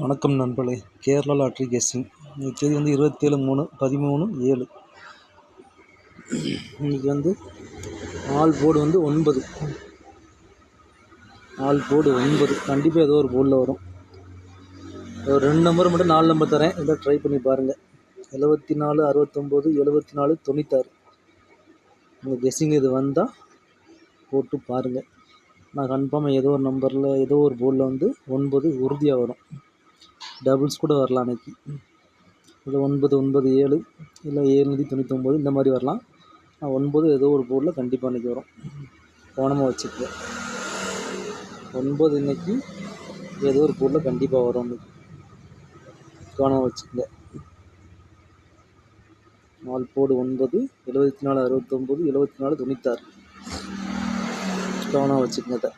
வணக்கம் நண்பர்களே. Kerala lottery guessing இன்னைக்கு தேதி வந்து 27/3/13/7. இன்னைக்கு வந்து ஆல் போர்டு வந்து 9. ஆல் போர்டு 9 கண்டிப்பாக ஏதோ ஒரு போர்டில் வரும். ஒரு 2 நம்பர் மட்டும் 4 நம்பர் தரேன், இதை ட்ரை பண்ணி பாருங்கள். 74 69 74 96. இந்த கெஸ்ஸிங் இது வந்தால் போட்டு பாருங்கள். நான் கன்ஃபார்மாக ஏதோ ஒரு நம்பரில் ஏதோ ஒரு போர்டில் வந்து 9 உறுதியாக வரும். டபுள்ஸ் கூட வரலாம் அன்றைக்கி. இது 997 இல்லை 799 இந்த மாதிரி வரலாம். 9 ஏதோ ஒரு போர்டில் கண்டிப்பாக இன்றைக்கி வரும். கவனமாக வச்சுக்க. 9 இன்றைக்கி ஏதோ ஒரு போர்டில் கண்டிப்பாக வரும். இன்றைக்கி கவனமாக வச்சுக்கங்க. All board 9 74 69 74 96. கவனமாக வச்சுக்கங்க.